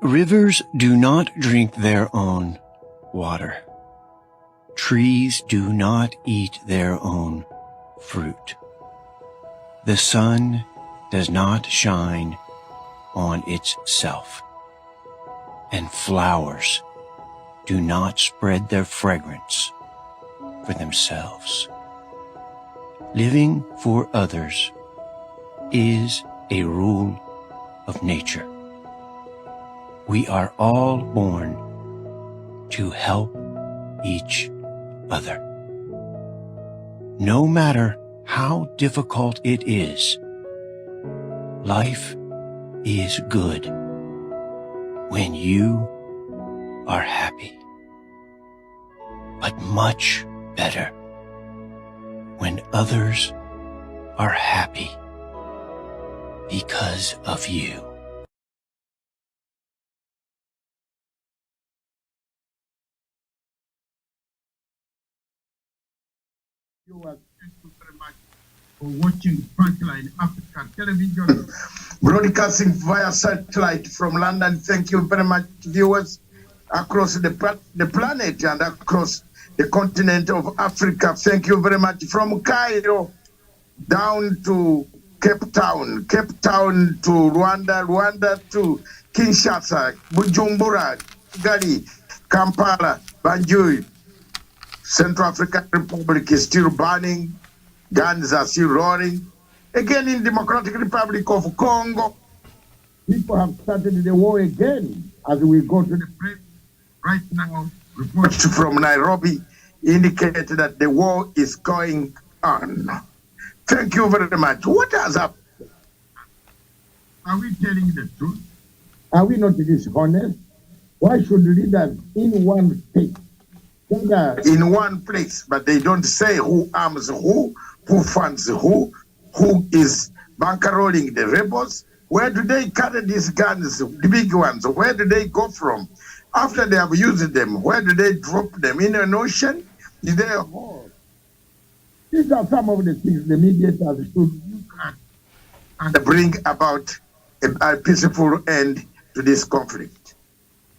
Rivers do not drink their own water. Trees do not eat their own fruit. The sun does not shine on itself, and flowers do not spread their fragrance for themselves. Living for others is a rule of nature. We are all born to help each other. No matter how difficult it is, life is good when you are happy, but much better when others are happy because of you. Viewers, thank you very much for watching Frontline Africa Television, broadcasting via satellite from London. Thank you very much, viewers, across the planet and across the continent of Africa. Thank you very much. From Cairo down to Cape Town, Cape Town to Rwanda, Rwanda to Kinshasa, Bujumbura, Kigali, Kampala, Banjul. Central African Republic is still burning, guns are still roaring. Again, in Democratic Republic of Congo, people have started the war again. As we go to the press right now, reports from Nairobi indicate that the war is going on. Thank you very much. What has happened? Are we telling the truth? Are we not dishonest? Why should leaders in one state in one place, but they don't say who arms who funds who is bankrolling the rebels? Where do they carry these guns, the big ones? Where do they go from? After they have used them, where do they drop them? In an ocean? Is there a hole? These are some of the things the mediators should look at and bring about a peaceful end to this conflict.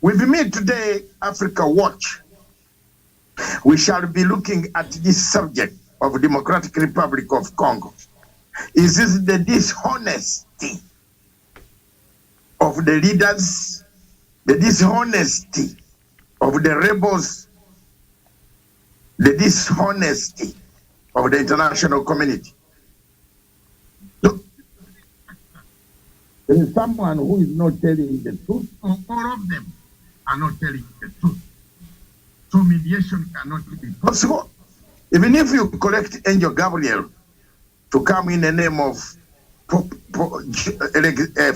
With me today, Africa Watch, we shall be looking at this subject of Democratic Republic of Congo. Is this the dishonesty of the leaders, the dishonesty of the rebels, the dishonesty of the international community? Look, there is someone who is not telling the truth, or all of them are not telling the truth. So mediation cannot be possible. Even if you collect Angel Gabriel to come in the name of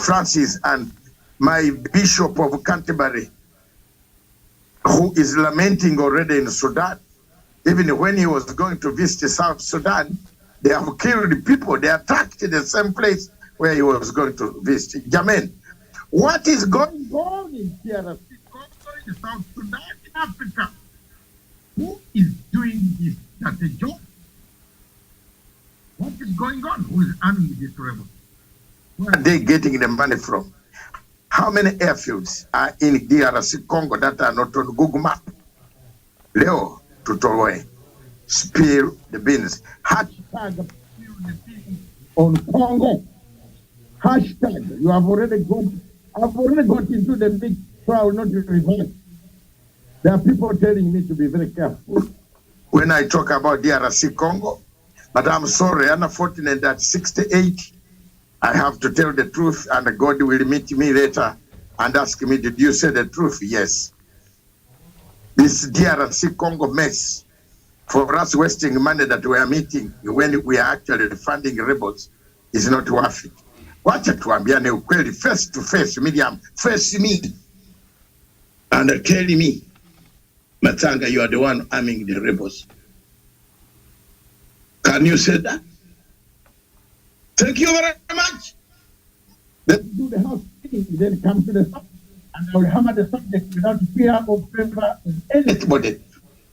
Francis and my Bishop of Canterbury, who is lamenting already in Sudan, even when he was going to visit South Sudan, they have killed people. They attacked the same place where he was going to visit. Jermaine, what is going on in DRC, in South Sudan, in Africa? Who is doing this? That's a job. What is going on? Who is arming this rebel? Where are they getting the money from? How many airfields are in DRC Congo that are not on Google Map? Leo Tutoroe, spill the beans. Hashtag spill the beans on Congo. Hashtag, you have already gone. I've already got into the big trial, not to reverse. There are people telling me to be very careful when I talk about DRC Congo, but I'm sorry, unfortunate at 68, I have to tell the truth, and God will meet me later and ask me, did you say the truth? Yes. This DRC Congo mess, for us wasting money that we are meeting when we are actually funding rebels, is not worth it. Wacha tuambiane ukweli, face to face, medium, face me, and tell me, Matanga, you are the one arming the rebels. Can you say that? Thank you very much. Let's do the house meeting, then come to the subject, and I will hammer the subject without fear or favor of anybody.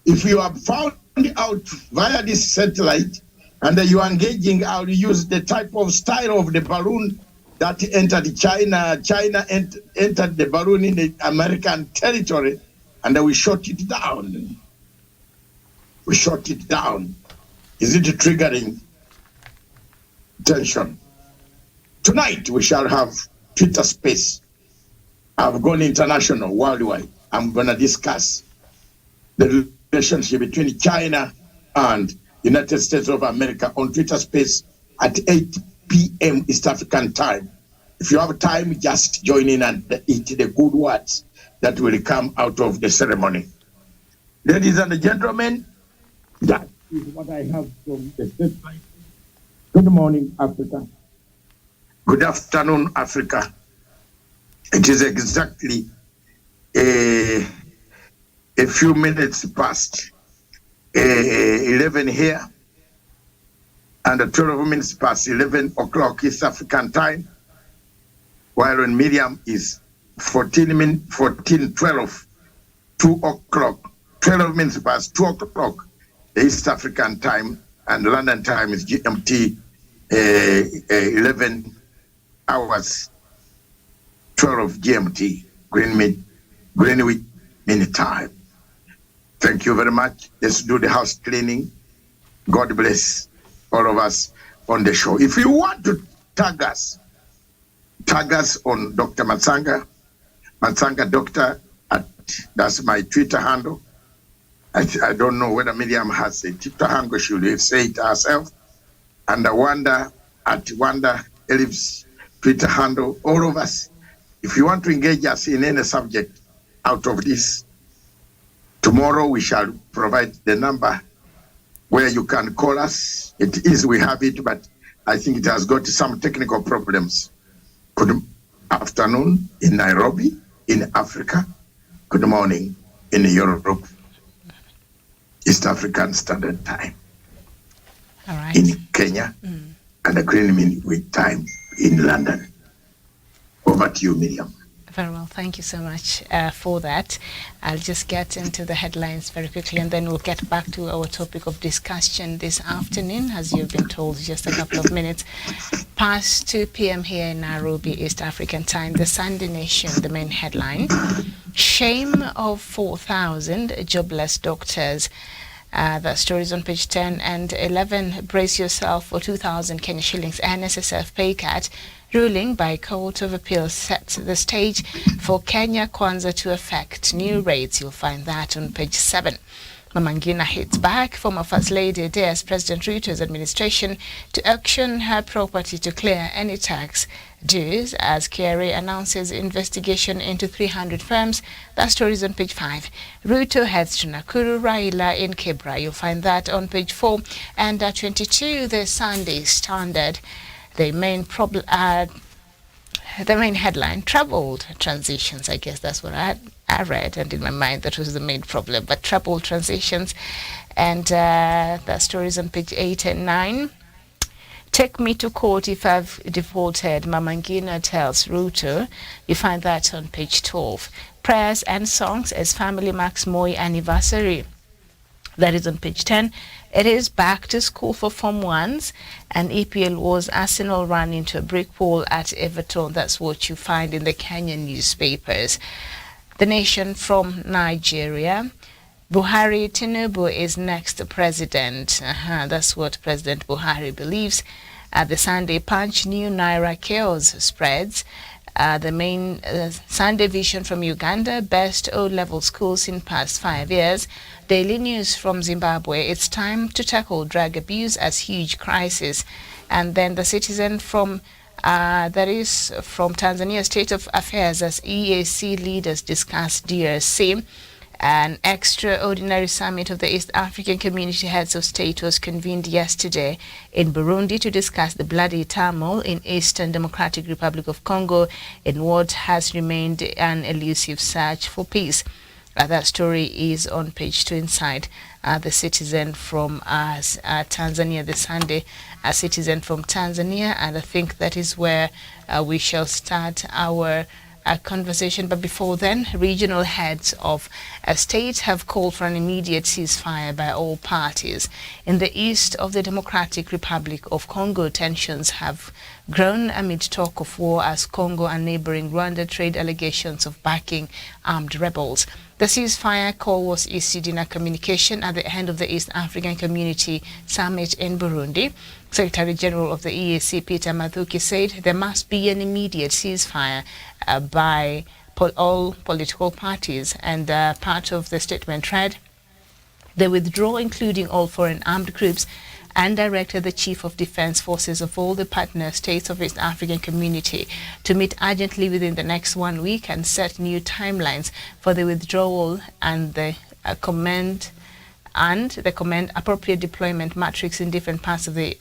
If you have found out via this satellite and you are engaging, I will use the type of style of the balloon that entered China. China entered the balloon in the American territory, and then we shot it down. We shot it down. Is it triggering tension? Tonight we shall have Twitter space. I've gone international, worldwide. I'm going to discuss the relationship between China and United States of America on Twitter space at 8 p.m. East African time. If you have time, just join in and eat the good words that will come out of the ceremony. Ladies and gentlemen, that is what I have from the satellite. Good morning, Africa. Good afternoon, Africa. It is exactly a few minutes past 11 here and 12 minutes past 11 o'clock East African time, while on Miriam is 12, 2 o'clock, 12 minutes past 2 o'clock East African time, and London time is GMT 11 hours 12 GMT, Greenwich Mean Time. Thank you very much. Let's do the house cleaning. God bless all of us on the show. If you want to tag us on Dr. Matsanga Doctor, that's my Twitter handle. I don't know whether Miriam has a Twitter handle. She will say it herself. And Wanda at Wanda Elif's Twitter handle. All of us. If you want to engage us in any subject out of this, tomorrow we shall provide the number where you can call us. It is, we have it, but I think it has got some technical problems. Good afternoon in Nairobi, in Africa. Good morning in Europe, East African Standard Time. All right. In Kenya, and the Greenwich time in London. Over to you, Miriam. Very well. Thank you so much for that. I'll just get into the headlines very quickly, and then we'll get back to our topic of discussion this afternoon. As you've been told, just a couple of minutes past 2 p.m. here in Nairobi, East African time. The Sunday Nation, the main headline: shame of 4,000 jobless doctors. That story is on page 10 and 11. Brace yourself for 2,000 Kenya shillings NSSF pay cut. Ruling by Court of Appeal sets the stage for Kenya Kwanza to affect new rates. You'll find that on page 7. Mama Ngina hits back. Former First Lady dares President Ruto's administration to auction her property to clear any tax dues as KRA announces investigation into 300 firms. That story is on page 5. Ruto heads to Nakuru, Raila in Kibra. You'll find that on page 4. And 22, the Sunday Standard. The main headline: troubled transitions. I guess that's what I read, and in my mind that was the main problem. But troubled transitions, and that story is on page 8 and 9. Take me to court if I've defaulted, Mama Ngina tells Ruto. You find that on page 12. Prayers and songs as family marks Moi anniversary. That is on page 10. It is back to school for Form 1s, and EPL was Arsenal run into a brick wall at Everton. That's what you find in the Kenyan newspapers. The Nation from Nigeria: Buhari Tinubu is next president. That's what President Buhari believes. The Sunday Punch: new Naira chaos spreads. The main Sunday Vision from Uganda: best O-level schools in past 5 years. Daily News from Zimbabwe: it's time to tackle drug abuse as huge crisis. And then the Citizen from from Tanzania: state of affairs as EAC leaders discuss DRC. An extraordinary summit of the East African Community Heads of State was convened yesterday in Burundi to discuss the bloody turmoil in Eastern Democratic Republic of Congo in what has remained an elusive search for peace. That story is on page 2 inside the Citizen from Tanzania, the Sunday Citizen from Tanzania, and I think that is where we shall start our conversation. But before then, regional heads of states have called for an immediate ceasefire by all parties. In the east of the Democratic Republic of Congo, tensions have grown amid talk of war as Congo and neighboring Rwanda trade allegations of backing armed rebels. The ceasefire call was issued in a communication at the end of the East African Community Summit in Burundi. Secretary General of the EAC, Peter Mathuki, said there must be an immediate ceasefire by all political parties, and part of the statement read, the withdrawal, including all foreign armed groups, and directed the Chief of Defense Forces of all the partner states of East African Community to meet urgently within the next 1 week and set new timelines for the withdrawal and the command appropriate deployment matrix in different parts of the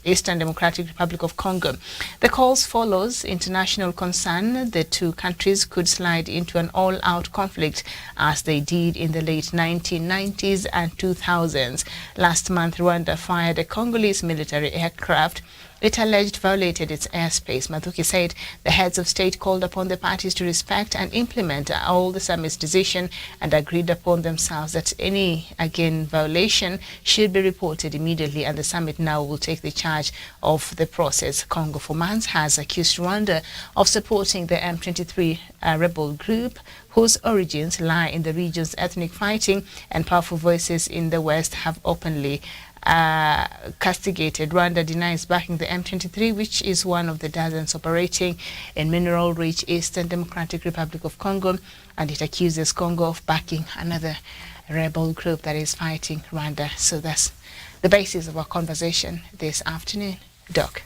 Eastern Democratic Republic of Congo. The calls follows international concern the two countries could slide into an all-out conflict as they did in the late 1990s and 2000s. Last month, Rwanda fired a Congolese military aircraft it alleged violated its airspace. Mathuki said the heads of state called upon the parties to respect and implement all the summit's decision and agreed upon themselves that any, again, violation should be reported immediately, and the summit now will take the charge of the process. Congo for months has accused Rwanda of supporting the M23 rebel group, whose origins lie in the region's ethnic fighting, and powerful voices in the West have openly castigated. Rwanda denies backing the M23, which is one of the dozens operating in mineral-rich Eastern Democratic Republic of Congo, and it accuses Congo of backing another rebel group that is fighting Rwanda. So that's the basis of our conversation this afternoon. Doc.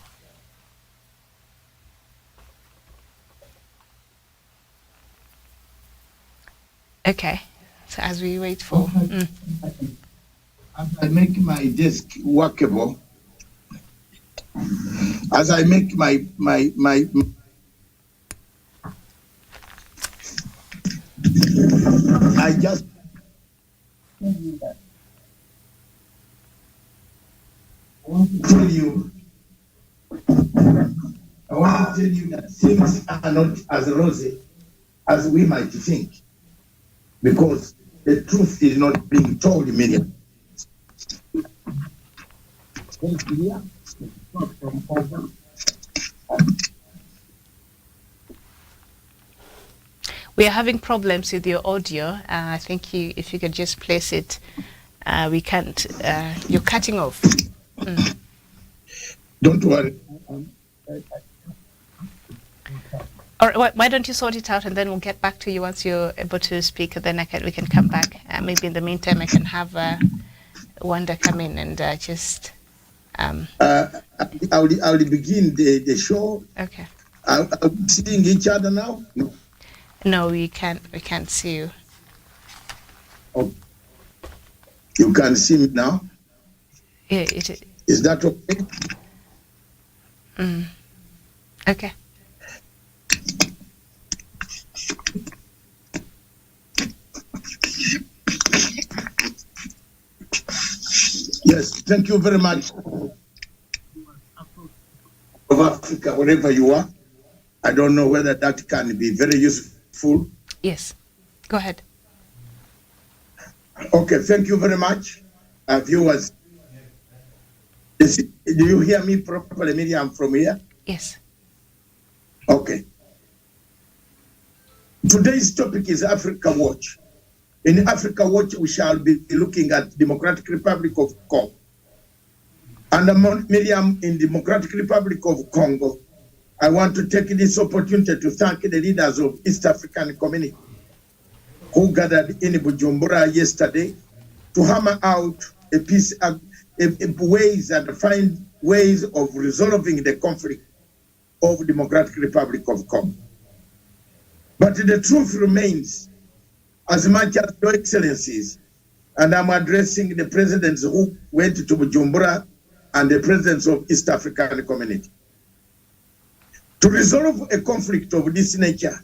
Okay, so as we wait for... As I make my desk workable, as I make my I just tell you that. I want to tell you that things are not as rosy as we might think, because the truth is not being told immediately. We are having problems with your audio. I think if you could just place it, we can't. You're cutting off. Don't worry. Or why don't you sort it out, and then we'll get back to you once you're able to speak. Then we can come back. Maybe in the meantime, I can have Wanda come in and just. I'll begin the show. Okay. Are we seeing each other now? No. No, we can't see you. Oh. You can see me now? Yeah, Is that okay? Okay. Yes, thank you very much. Of Africa, wherever you are, I don't know whether that can be very useful. Yes, go ahead. Okay, thank you very much, viewers. Do you hear me properly, Miriam, from here? Yes. Okay. Today's topic is Africa Watch. In Africa Watch, we shall be looking at Democratic Republic of Congo. And Miriam, in Democratic Republic of Congo, I want to take this opportunity to thank the leaders of East African community who gathered in Bujumbura yesterday to hammer out ways and find ways of resolving the conflict of Democratic Republic of Congo. But the truth remains, as much as Your Excellencies, and I'm addressing the presidents who went to Bujumbura and the presidents of East African community. To resolve a conflict of this nature,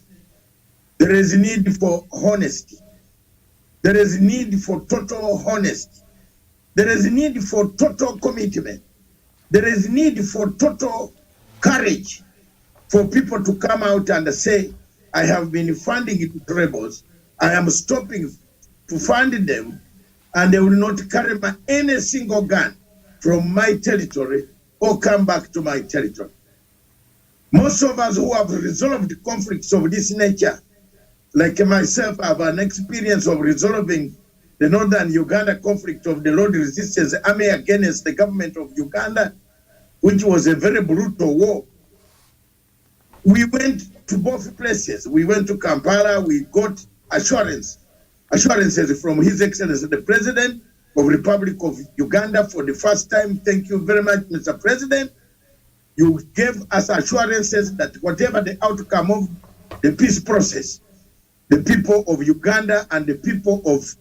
there is a need for honesty. There is a need for total honesty. There is a need for total commitment. There is a need for total courage for people to come out and say, I have been funding it to rebels. I am stopping to fund them, and they will not carry any single gun from my territory or come back to my territory. Most of us who have resolved conflicts of this nature, like myself, I have an experience of resolving the northern Uganda conflict of the Lord Resistance Army against the government of Uganda, which was a very brutal war. We went to both places. We went to Kampala. We got assurances from His Excellency the President of the Republic of Uganda for the first time. Thank you very much, Mr. President. You gave us assurances that whatever the outcome of the peace process, the people of Uganda and the people of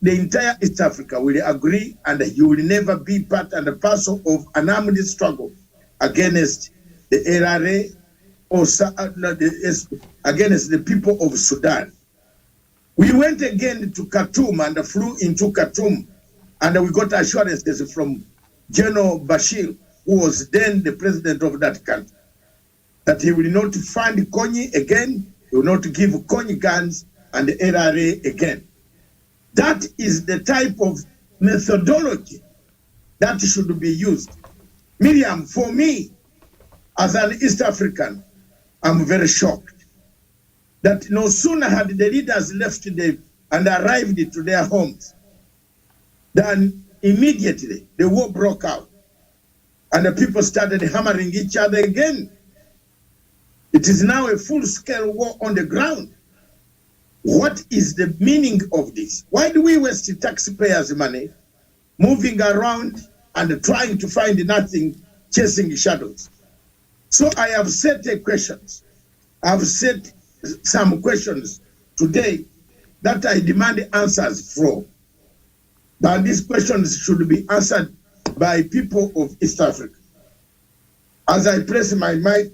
the entire East Africa will agree, and you will never be part and parcel of an armed struggle against the LRA or against the people of Sudan. We went again to Khartoum and flew into Khartoum, and we got assurances from General Bashir, who was then the president of that country, that he will not fund Konyi again, he will not give Konyi guns and the LRA again. That is the type of methodology that should be used. Miriam, for me, as an East African, I'm very shocked that no sooner had the leaders left and arrived to their homes than immediately the war broke out and the people started hammering each other again. It is now a full-scale war on the ground. What is the meaning of this? Why do we waste taxpayers' money moving around and trying to find nothing, chasing shadows? So I have set questions. I've set some questions today that I demand answers from. But these questions should be answered by people of East Africa. As I place my mic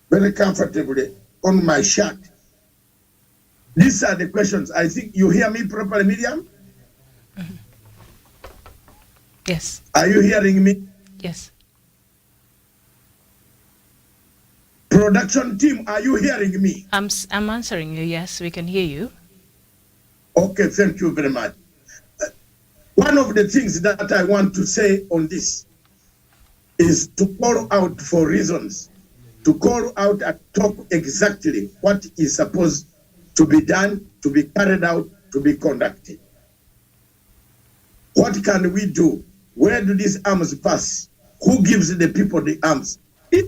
very comfortably on my shirt, these are the questions. I think you hear me properly, Miriam? Yes. Are you hearing me? Yes. Production team, are you hearing me? I'm answering you. Yes, we can hear you. Okay, thank you very much. One of the things that I want to say on this is to call out for reasons, to call out and talk exactly what is supposed to be done, to be carried out, to be conducted. What can we do? Where do these arms pass? Who gives the people the arms? If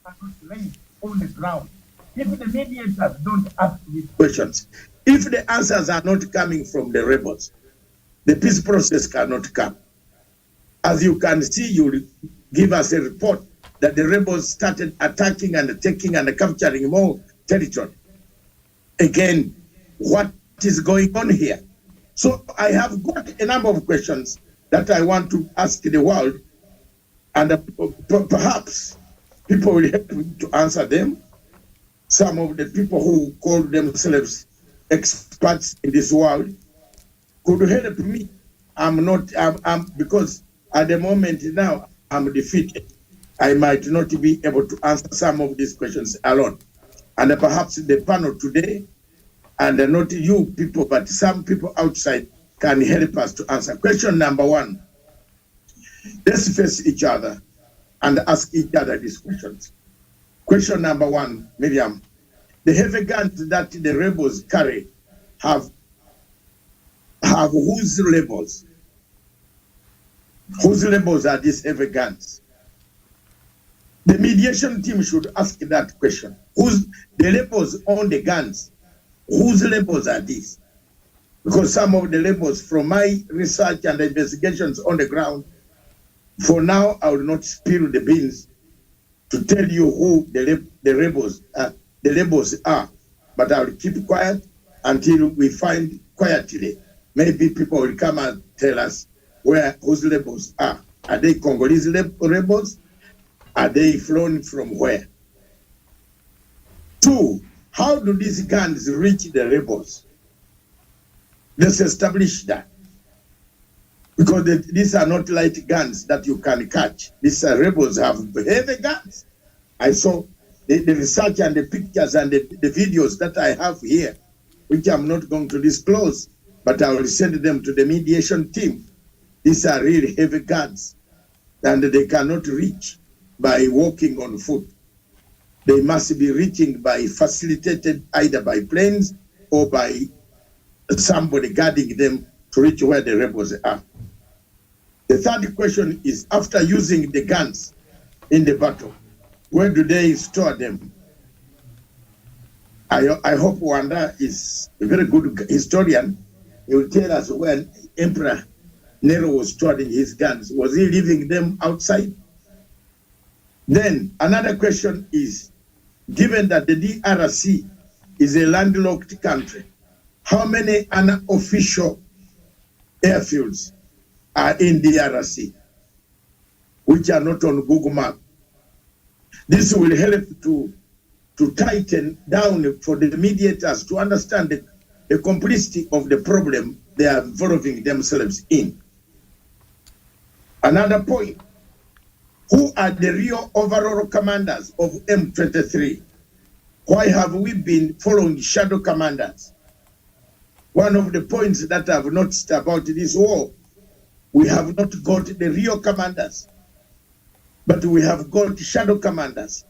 are not laid on the ground, if the mediators don't ask these questions, if the answers are not coming from the rebels, the peace process cannot come. As you can see, you will give us a report that the rebels started attacking and taking and capturing more territory. Again, what is going on here? So I have got a number of questions that I want to ask the world, and perhaps people will help me to answer them. Some of the people who call themselves experts in this world could help me. Because at the moment now I'm defeated. I might not be able to answer some of these questions alone. And perhaps the panel today, and not you people, but some people outside can help us to answer. Question number one. Let's face each other and ask each other these questions. Question number one, Miriam. The heavy guns that the rebels carry have whose labels? Whose labels are these heavy guns? The mediation team should ask that question. Who's the labels on the guns? Whose labels are these? Because some of the labels from my research and investigations on the ground, for now, I will not spill the beans to tell you who the labels are, but I will keep quiet until we find quietly. Maybe people will come and tell us whose labels are. Are they Congolese rebels? Are they flown from where? Two, how do these guns reach the rebels? Let's establish that. Because these are not light guns that you can catch. These rebels have heavy guns. I saw the research and the pictures and the videos that I have here, which I'm not going to disclose, but I will send them to the mediation team. These are really heavy guns, and they cannot reach by walking on foot. They must be reaching by facilitated either by planes or by somebody guarding them to reach where the rebels are. The third question is, after using the guns in the battle, where do they store them? I hope Wanda is a very good historian. He will tell us when Emperor Nero was storing his guns. Was he leaving them outside? Then another question is, given that the DRC is a landlocked country, how many unofficial airfields are in DRC, which are not on Google Map? This will help to tighten down for the mediators to understand the complexity of the problem they are involving themselves in. Another point, who are the real overall commanders of M23? Why have we been following shadow commanders? One of the points that I've noticed about this war, we have not got the real commanders, but we have got shadow commanders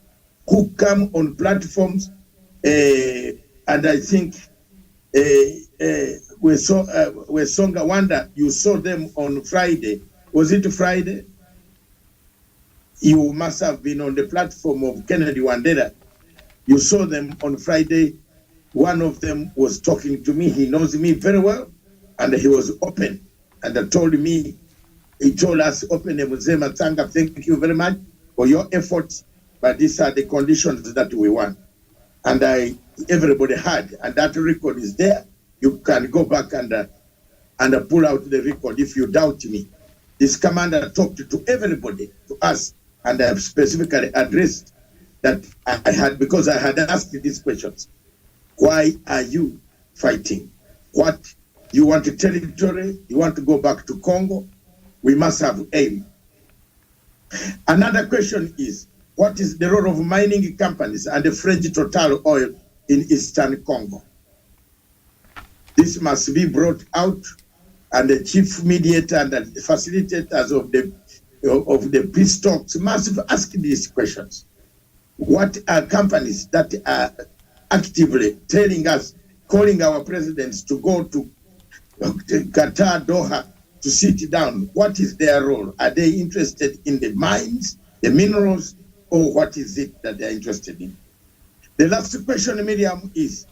who come on platforms, and I think we saw Songa Wanda, you saw them on Friday. Was it Friday? You must have been on the platform of Kennedy Wandera. You saw them on Friday. One of them was talking to me. He knows me very well, and he was open. And told me, he told us open, Mzee Matanga, thank you very much for your efforts, but these are the conditions that we want. And everybody had, and that record is there. You can go back and pull out the record if you doubt me. This commander talked to everybody, to us, and I have specifically addressed that I had, because I had asked these questions. Why are you fighting? What? You want a territory? You want to go back to Congo? We must have aim. Another question is, what is the role of mining companies and the French Total Oil in Eastern Congo? This must be brought out, and the chief mediator and the facilitators of the peace talks must ask these questions. What are companies that are actively telling us, calling our presidents to go to Qatar, Doha, to sit down? What is their role? Are they interested in the mines, the minerals, or what is it that they're interested in? The last question, Miriam, is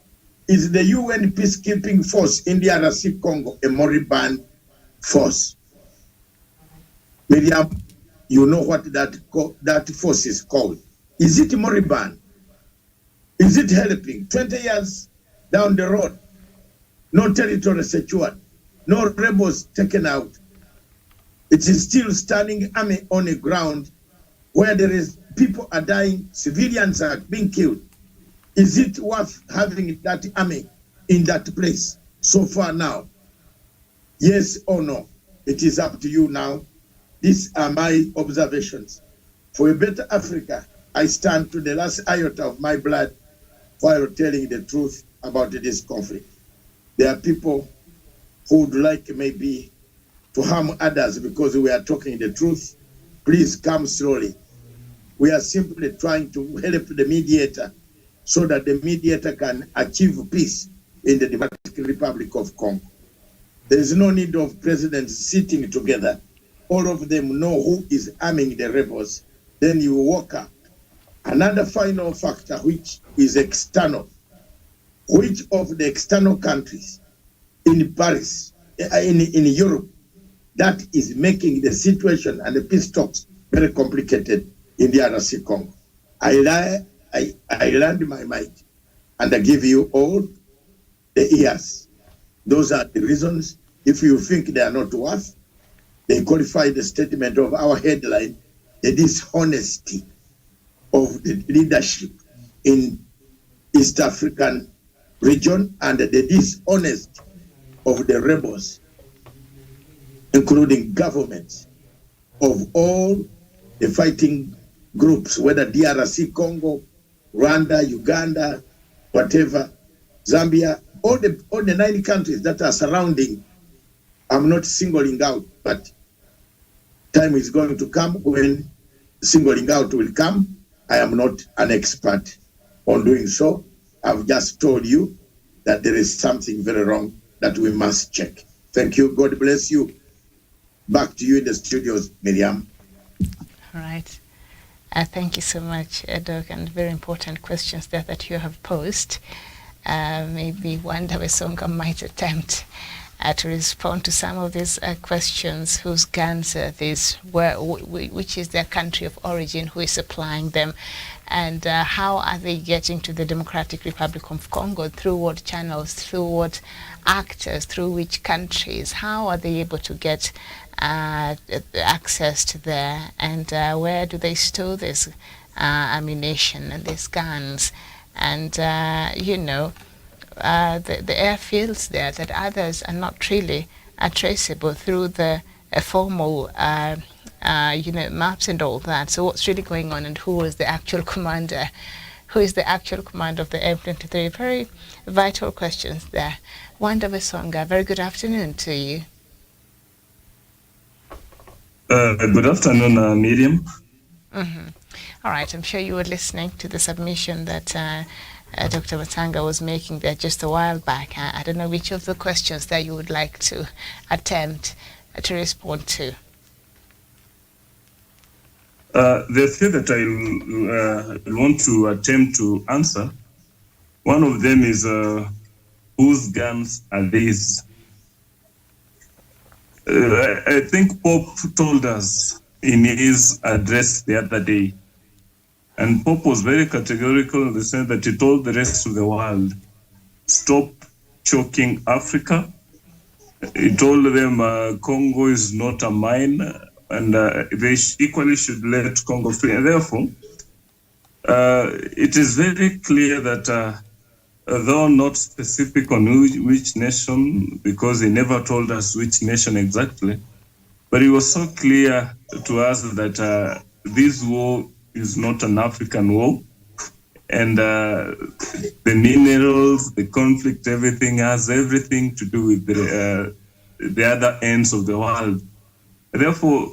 the UN peacekeeping force in the DRC Congo a moribund force? Miriam, you know what that force is called. Is it moribund? Is it helping? 20 years down the road, no territory secured, no rebels taken out. It is still standing army on the ground where there is people are dying, civilians are being killed. Is it worth having that army in that place so far now? Yes or no? It is up to you now. These are my observations. For a better Africa, I stand to the last iota of my blood while telling the truth about this conflict. There are people who would like maybe to harm others because we are talking the truth. Please come slowly. We are simply trying to help the mediator so that the mediator can achieve peace in the Democratic Republic of Congo. There is no need of presidents sitting together. All of them know who is arming the rebels. Then you walk up. Another final factor, which is external. Which of the external countries in Paris, in Europe, that is making the situation and the peace talks very complicated in the DRC Congo? I land my mic and I give you all the ears. Those are the reasons. If you think they are not worth, they qualify the statement of our headline, the dishonesty of the leadership in East African region and the dishonest of the rebels, including governments of all the fighting groups, whether DRC Congo, Rwanda, Uganda, whatever, Zambia, all the 9 countries that are surrounding. I'm not singling out, but time is going to come when singling out will come. I am not an expert on doing so. I've just told you that there is something very wrong that we must check. Thank you. God bless you. Back to you in the studios, Miriam. All right. Thank you so much, Doc, and very important questions there that you have posed. Maybe Wanda Wesonga might attempt to respond to some of these questions. Whose guns are these? Which is their country of origin? Who is supplying them? And how are they getting to the Democratic Republic of Congo? Through what channels? Through what actors? Through which countries? How are they able to get access to there? And where do they store this ammunition and these guns? And the airfields there that others are not really traceable through the formal maps and all that. So what's really going on, and who is the actual commander? Who is the actual commander of the M23? Very vital questions there. Wanda Wesonga, very good afternoon to you. Good afternoon, Miriam. Mm-hmm. All right, I'm sure you were listening to the submission that Dr. Matanga was making there just a while back. I don't know which of the questions that you would like to attempt to respond to. The three that I want to attempt to answer, one of them is whose guns are these? I think Pope told us in his address the other day, and Pope was very categorical in the sense that he told the rest of the world, stop choking Africa. He told them Congo is not a mine, and they equally should let Congo free. And therefore, it is very clear that though not specific on which nation, because he never told us which nation exactly, but it was so clear to us that this war is not an African war, and the minerals, the conflict, everything has everything to do with the other ends of the world. Therefore,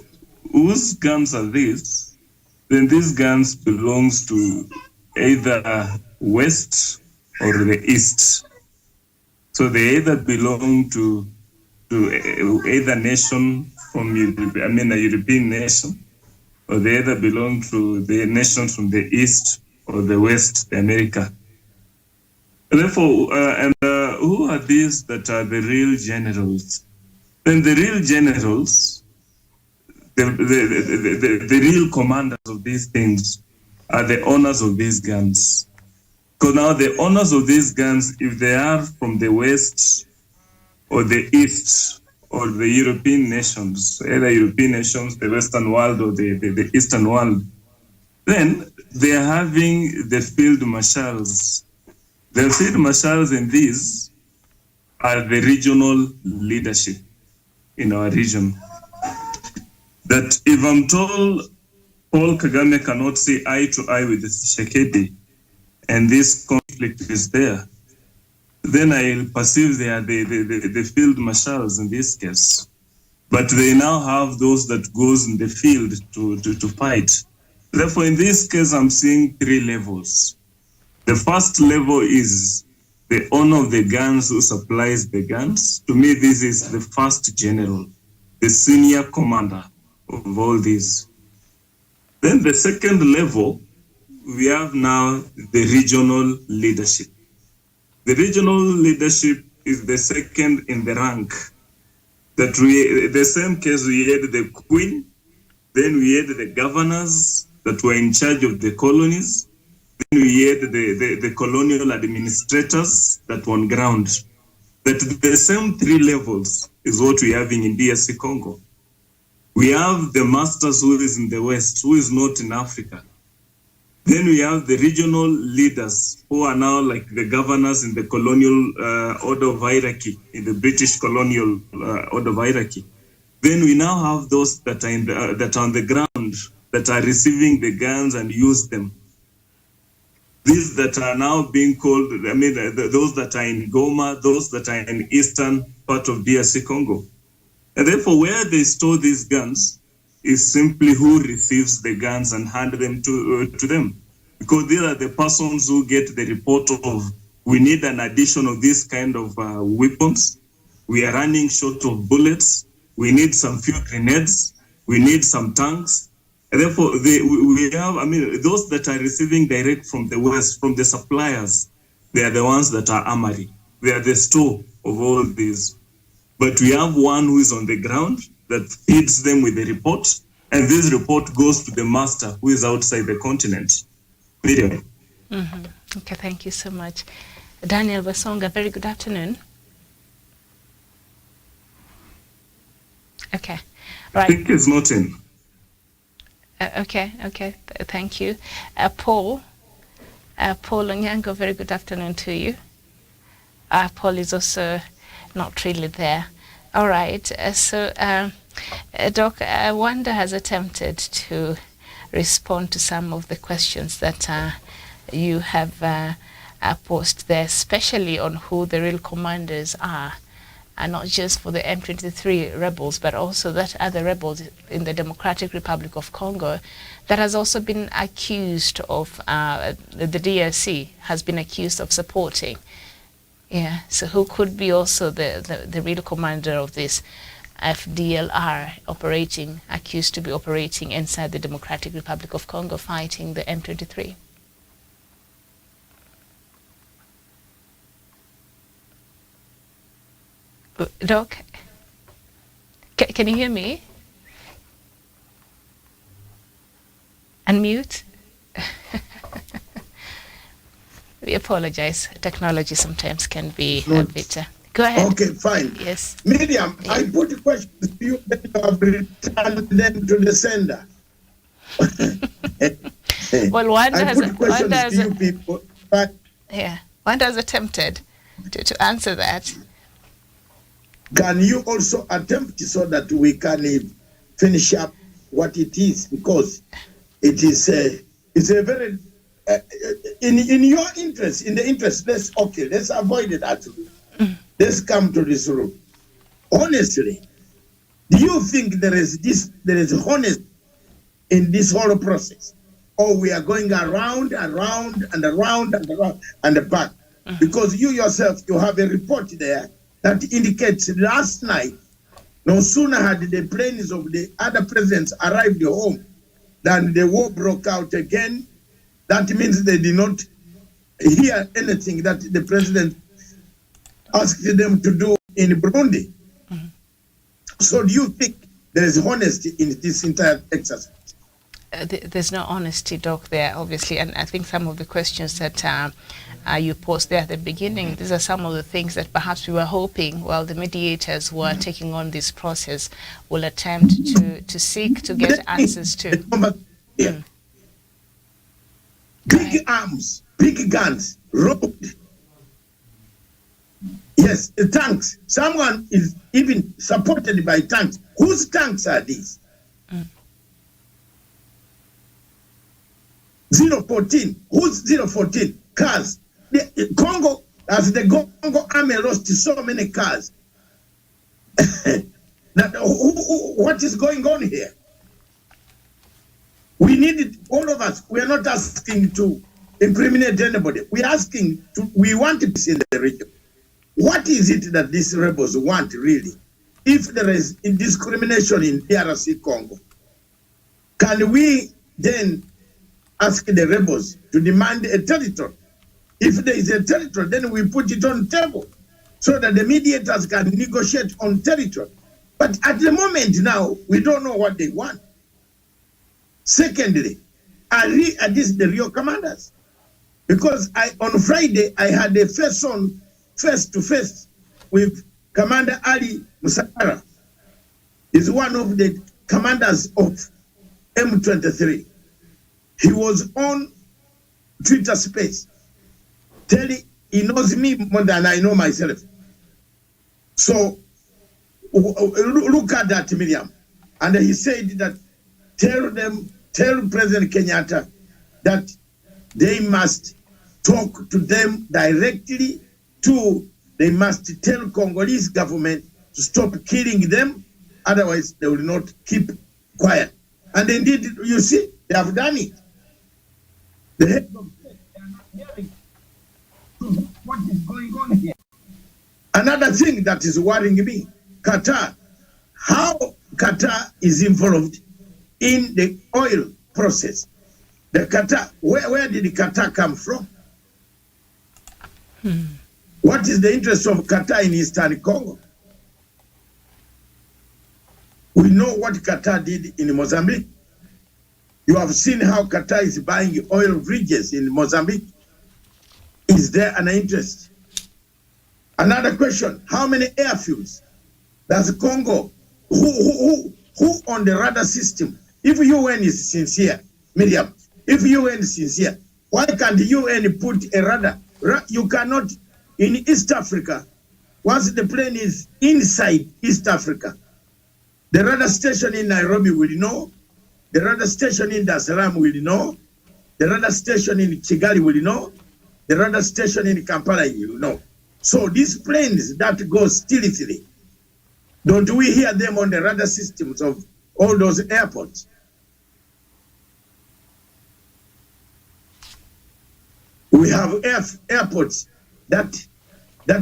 whose guns are these? Then these guns belongs to either West or the East. So they either belong to either nation from a European nation, or they either belong to the nations from the East or the West, America. Therefore, who are these that are the real generals? Then the real generals, the real commanders of these things are the owners of these guns. Because now the owners of these guns, if they are from the West or the East or the European nations, either European nations, the Western world or the Eastern world, then they are having the field marshals. The field marshals in these are the regional leadership in our region. That if I'm told Paul Kagame cannot see eye to eye with Tshisekedi, and this conflict is there, then I'll perceive they are the field marshals in this case. But they now have those that goes in the field to fight. Therefore, in this case, I'm seeing 3 levels. The first level is the owner of the guns who supplies the guns. To me, this is the first general, the senior commander of all these. Then the second level, we have now the regional leadership. The regional leadership is the second in the rank. That the same case, we had the queen, then we had the governors that were in charge of the colonies, then we had the colonial administrators that were on ground. That the same 3 levels is what we're having in DRC Congo. We have the masters who is in the West, who is not in Africa. Then we have the regional leaders who are now like the governors in the colonial order of hierarchy, in the British colonial order of hierarchy. Then we now have those that are that are on the ground, that are receiving the guns and use them. these that are now being called, I mean, those that are in Goma, those that are in eastern part of DRC Congo. And therefore, where they store these guns is simply who receives the guns and hand them to them. Because these are the persons who get the report of, we need an addition of this kind of weapons. We are running short of bullets. We need some few grenades. We need some tanks. And therefore, we have, I mean, those that are receiving direct from the West, from the suppliers, they are the ones that are armory. They are the store of all these. But we have one who is on the ground that feeds them with the report, and this report goes to the master who is outside the continent. Medium. Okay, thank you so much. Daniel Basonga, very good afternoon. Okay, right. I think it's not in. Okay, thank you. Paul Onyango, very good afternoon to you. Paul is also not really there. All right, Doc, Wanda has attempted to respond to some of the questions that you have posed there, especially on who the real commanders are, and not just for the M23 rebels, but also that other rebels in the Democratic Republic of Congo that has also been accused of, the DRC has been accused of supporting. Yeah, so who could be also the real commander of this FDLR accused to be operating inside the Democratic Republic of Congo fighting the M23? Doc, can you hear me? Unmute. We apologize. Technology sometimes can be a bit... Go ahead. Okay, fine. Yes. Miriam, yeah. I put the question to you, then you have returned them to the sender. Well, Wanda has attempted to answer that. Can you also attempt so that we can finish up what it is? Because it is it's a very in your interest, in the interest. Let's avoid it actually. Let's come to this room. Honestly, do you think there is honesty in this whole process, or we are going around and back? Because you yourself, you have a report there that indicates last night, no sooner had the planes of the other presidents arrived home than the war broke out again. That means they did not hear anything that the president asked them to do in Burundi. So do you think there is honesty in this entire exercise? There's no honesty, Doc, there, obviously. And I think some of the questions that you posed there at the beginning, these are some of the things that perhaps we were hoping, while the mediators who are taking on this process will attempt to seek to get answers to. Big arms, big guns, road. Yes, the tanks. Someone is even supported by tanks. Whose tanks are these? 014. Who's 014? Cars. The Congo, as the Congo army lost so many cars. What is going on here? We need it, all of us. We are not asking to incriminate anybody. We are asking we want peace in the region. What is it that these rebels want really? If there is discrimination in DRC Congo, can we then ask the rebels to demand a territory? If there is a territory, then we put it on the table so that the mediators can negotiate on territory. But at the moment now, we don't know what they want. Secondly, are these the real commanders? Because on Friday, I had a face-to-face with Commander Ali Musakara. He's one of the commanders of M23. He was on Twitter space, telling he knows me more than I know myself. So look at that, Miriam. And he said that tell President Kenyatta that they must talk to them directly. 2, they must tell Congolese government to stop killing them. Otherwise, they will not keep quiet. And indeed, you see, they have done it. The heads of state, they are not hearing what is going on here. Another thing that is worrying me, Qatar. How Qatar is involved in the oil process. The Qatar, where did the Qatar come from? What is the interest of Qatar in Eastern Congo? We know what Qatar did in Mozambique. You have seen how Qatar is buying oil rigs in Mozambique. Is there an interest? Another question, how many airfields does Congo, who on the radar system? If UN is sincere, Miriam, if UN is sincere, why can't UN put a radar? You cannot, in East Africa, once the plane is inside East Africa, the radar station in Nairobi will know, the radar station in Dar es Salaam will know, the radar station in Kigali will know, the radar station in Kampala will know. So these planes that go stealthily, don't we hear them on the radar systems of all those airports? We have airports that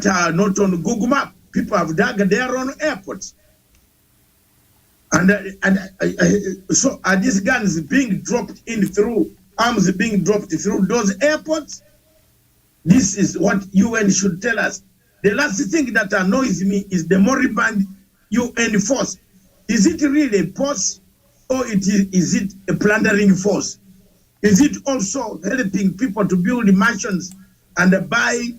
are not on Google Map. People have dug their own airports. So are these guns being dropped in through, arms being dropped through those airports? This is what UN should tell us. The last thing that annoys me is the moribund UN force. Is it really a force, or is it a plundering force? Is it also helping people to build mansions and buy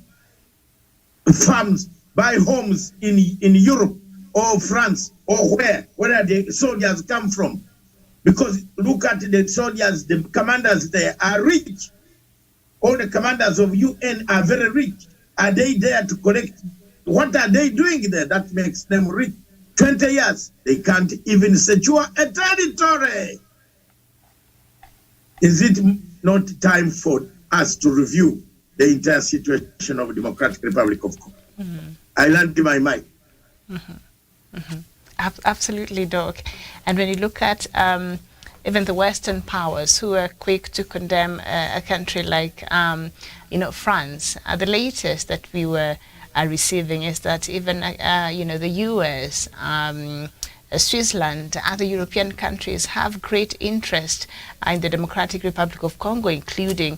farms, buy homes in Europe or France or where the soldiers come from? Because look at the soldiers, the commanders there are rich. All the commanders of UN are very rich. Are they there to collect? What are they doing there that makes them rich? 20 years, they can't even secure a territory. Is it not time for us to review the entire situation of the Democratic Republic of Congo? I land my mic. Absolutely, Doc. And when you look at even the Western powers who are quick to condemn a country like, France, the latest that we were receiving is that even, the US, Switzerland, other European countries have great interest in the Democratic Republic of Congo, including,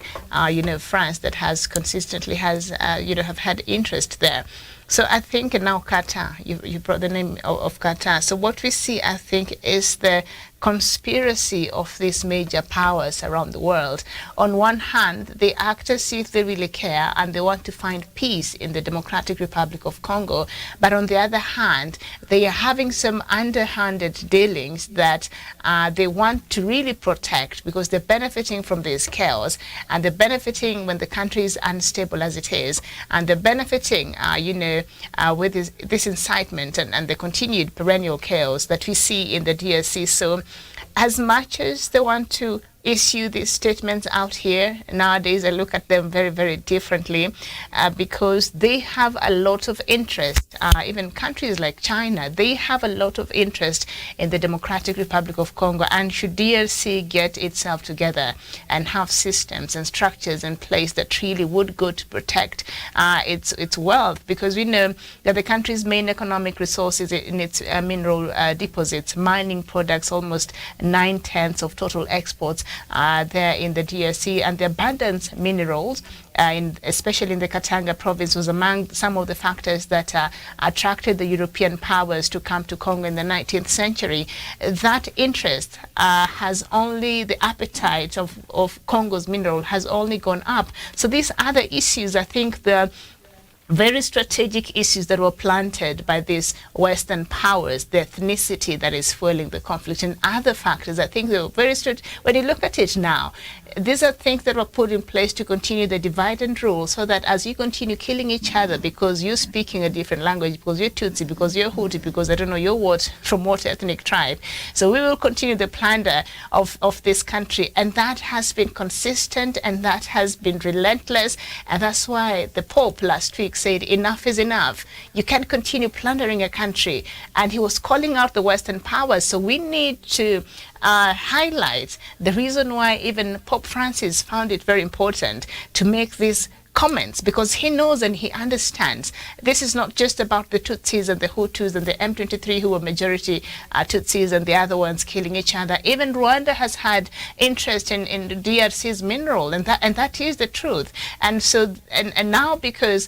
France, that has consistently have had interest there. So I think now Qatar, you brought the name of Qatar. So what we see, I think, is the conspiracy of these major powers around the world. On one hand, they act as if they really care and they want to find peace in the Democratic Republic of Congo. But on the other hand, they are having some underhanded dealings that they want to really protect, because they're benefiting from this chaos, and they're benefiting when the country is unstable as it is, and they're benefiting, with this incitement and the continued perennial chaos that we see in the DRC. So as much as they want to issue these statements out here, nowadays I look at them very, very differently, because they have a lot of interest. Even countries like China, they have a lot of interest in the Democratic Republic of Congo. And should DRC get itself together and have systems and structures in place that really would go to protect its wealth, because we know that the country's main economic resources in its mineral deposits, mining products, almost 9/10 of total exports there in the DRC, and the abundant minerals, especially in the Katanga province, was among some of the factors that attracted the European powers to come to Congo in the 19th century. That interest has only, the appetite of Congo's mineral has only gone up. So these other issues, I think the very strategic issues that were planted by these Western powers, the ethnicity that is fueling the conflict, and other factors, I think they were very when you look at it now, these are things that were put in place to continue the divide and rule, so that as you continue killing each other because you're speaking a different language, because you're Tutsi, because you're Hutu, because I don't know you're what, from what ethnic tribe. So we will continue the plunder of this country. And that has been consistent, and that has been relentless. And that's why the Pope last week said, enough is enough. You can't continue plundering a country. And he was calling out the Western powers. So we need to highlight the reason why even Pope Francis found it very important to make these comments, because he knows and he understands this is not just about the Tutsis and the Hutus and the M23 who were majority Tutsis and the other ones killing each other. Even Rwanda has had interest in DRC's mineral, and that is the truth. And so and now because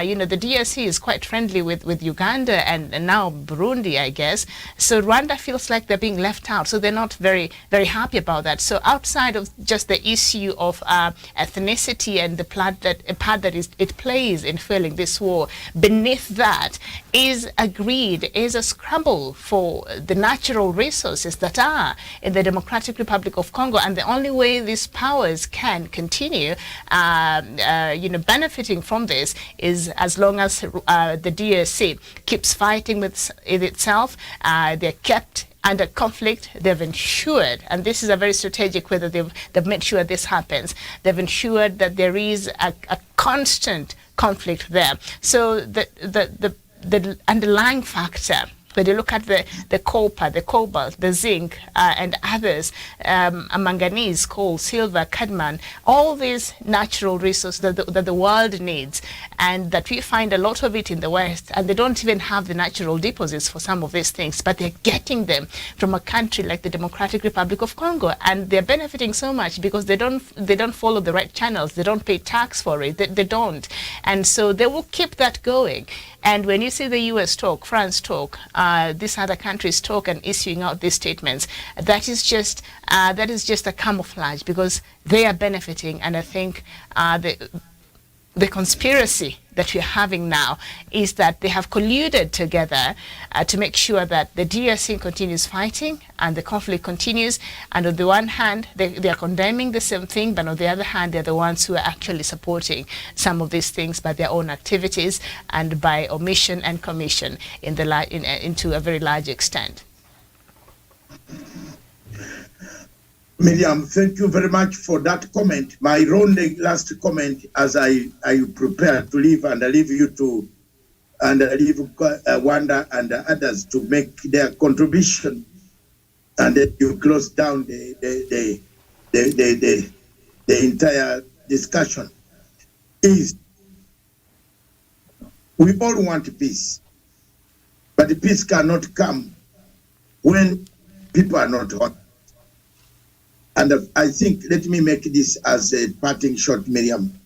you know, the DRC is quite friendly with Uganda and now Burundi, I guess, so Rwanda feels like they're being left out, so they're not very happy about that. So outside of just the issue of ethnicity and the part that it plays in fueling this war, beneath that is a greed, is a scramble for the natural resources that are in the Democratic Republic of Congo. And the only way these powers can continue you know, benefiting from this is as long as the DRC keeps fighting with itself. They're kept under conflict. They've ensured, and this is a very strategic way that they've made sure this happens, they've ensured that there is a constant conflict there. So the underlying factor, when you look at the copper, the cobalt, the zinc, and others, manganese, coal, silver, cadmium, all these natural resources that the world needs, and that we find a lot of it in the West, and they don't even have the natural deposits for some of these things, but they're getting them from a country like the Democratic Republic of Congo, and they're benefiting so much because they don't follow the right channels, they don't pay tax for it, they don't, and so they will keep that going. And when you see the US talk, France talk, these other countries talk and issuing out these statements, that is just a camouflage, because they are benefiting. And I think the conspiracy that we're having now is that they have colluded together to make sure that the DRC continues fighting and the conflict continues. And on the one hand, they are condemning the same thing, but on the other hand, they're the ones who are actually supporting some of these things by their own activities and by omission and commission into a very large extent. Miriam, thank you very much for that comment. My only last comment as I prepare to leave, and I leave you to, and I leave Wanda and others to make their contribution, and then you close down the entire discussion, is we all want peace, but the peace cannot come when people are not hot. And I think, let me make this as a parting shot, Miriam,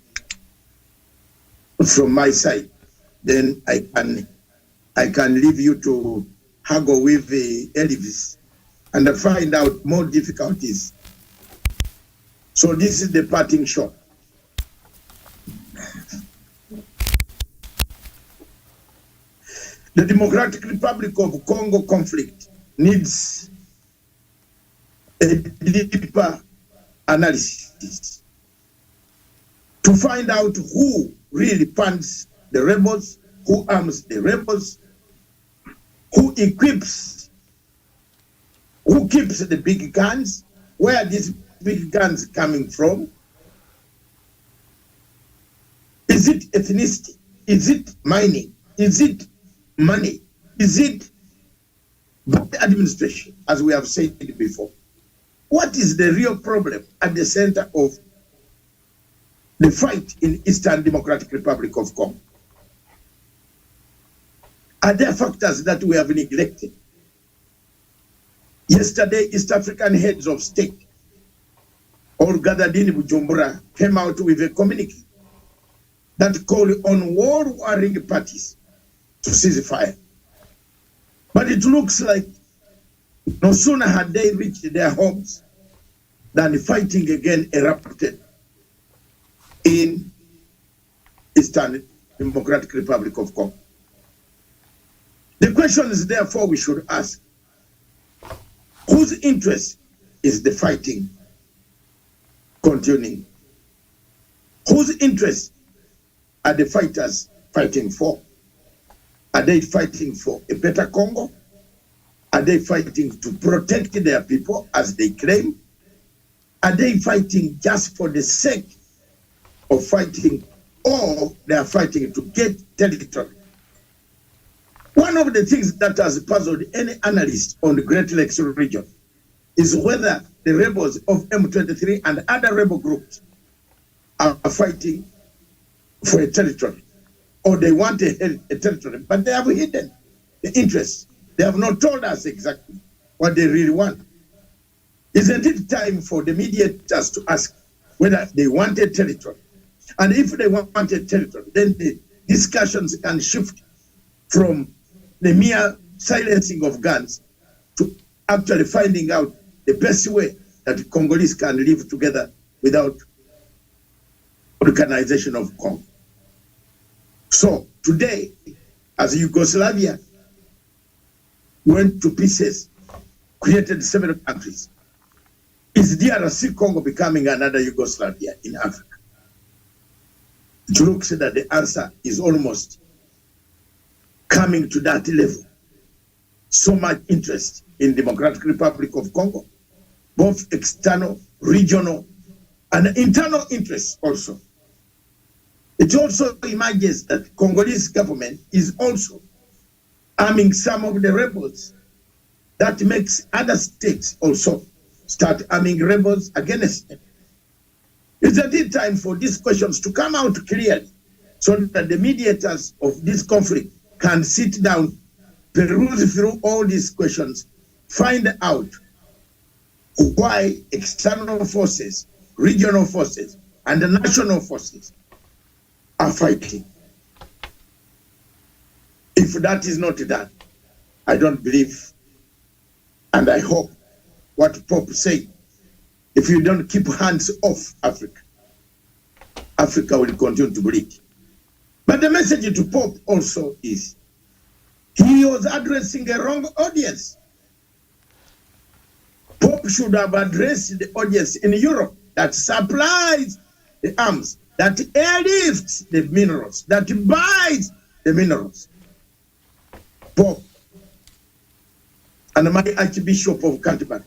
from my side. Then I can leave you to haggle with the Elvis and find out more difficulties. So this is the parting shot. The Democratic Republic of Congo conflict needs a deeper analysis to find out who really funds the rebels, who arms the rebels, who equips, who keeps the big guns, where are these big guns coming from? Is it ethnicity? Is it mining? Is it money? Is it bad administration, as we have said before? What is the real problem at the center of the fight in Eastern Democratic Republic of Congo? Are there factors that we have neglected? Yesterday, East African heads of state, all gathered in Bujumbura, came out with a communique that called on war-warring parties to cease fire. But it looks like no sooner had they reached their homes than the fighting again erupted in Eastern Democratic Republic of Congo. The question is therefore we should ask, whose interest is the fighting continuing. Whose interests are the fighters fighting for? Are they fighting for a better Congo? Are they fighting to protect their people as they claim? Are they fighting just for the sake of fighting, or they are fighting to get territory? One of the things that has puzzled any analyst on the Great Lakes region is whether the rebels of M23 and other rebel groups are fighting for a territory, or they want a territory, but they have hidden the interests. They have not told us exactly what they really want. Isn't it time for the mediators to ask whether they want a territory? And if they want a territory, then the discussions can shift from the mere silencing of guns to actually finding out the best way that Congolese can live together without organization of Congo. So today, as Yugoslavia went to pieces, created several countries, is DRC Congo becoming another Yugoslavia in Africa? It looks that the answer is almost coming to that level. So much interest in Democratic Republic of Congo, both external, regional, and internal interests also. It also imagines that Congolese government is also arming some of the rebels. That makes other states also start arming rebels against them. Isn't it time for these questions to come out clearly so that the mediators of this conflict can sit down, peruse through all these questions, find out why external forces, regional forces, and the national forces are fighting? If that is not done, I don't believe, and I hope what Pope said, if you don't keep hands off Africa, Africa will continue to bleed. But the message to Pope also is, he was addressing a wrong audience. Pope should have addressed the audience in Europe that supplies the arms, that airlifts the minerals, that buys the minerals. Pope and my Archbishop of Canterbury,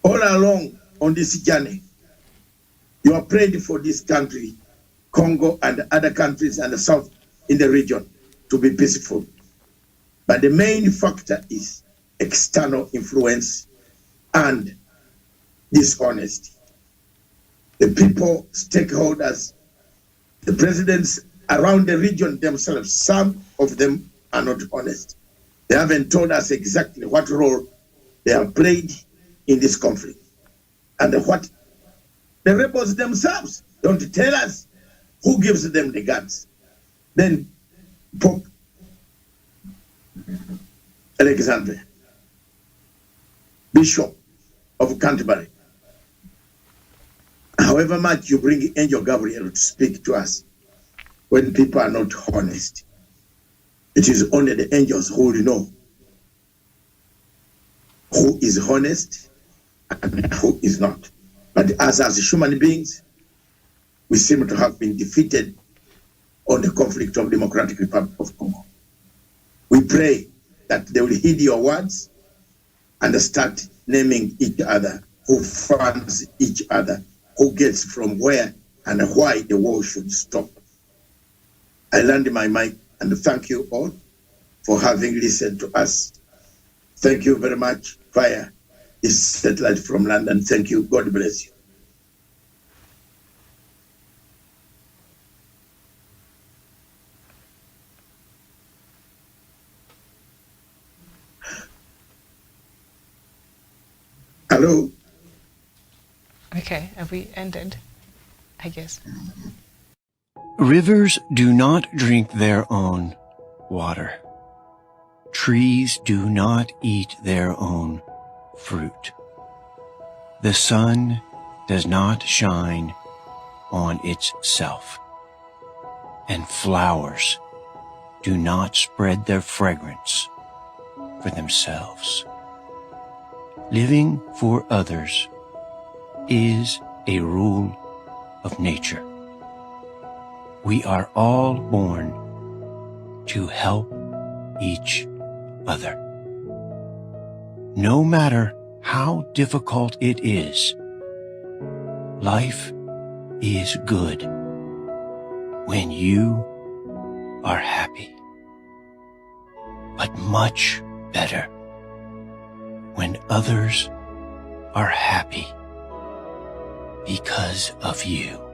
all along on this journey, you have prayed for this country, Congo and other countries and the south in the region to be peaceful. But the main factor is external influence and dishonesty. The people, stakeholders, the presidents around the region themselves, some of them are not honest. They haven't told us exactly what role they have played in this conflict. And what the rebels themselves don't tell us who gives them the guns. Then Pope Alexander, Bishop of Canterbury, however much you bring Angel Gabriel to speak to us, when people are not honest, it is only the angels who will know who is honest and who is not. But as human beings, we seem to have been defeated on the conflict of Democratic Republic of Congo. We pray that they will heed your words and start naming each other, who funds each other, who gets from where and why the war should stop. I land my mic and thank you all for having listened to us. Thank you very much via this satellite from London. Thank you. God bless you. Hello? Okay, have we ended? I guess. Rivers do not drink their own water. Trees do not eat their own fruit. The sun does not shine on itself, and flowers do not spread their fragrance for themselves. Living for others is a rule of nature. We are all born to help each other. No matter how difficult it is, life is good when you are happy, but much better when others are happy because of you.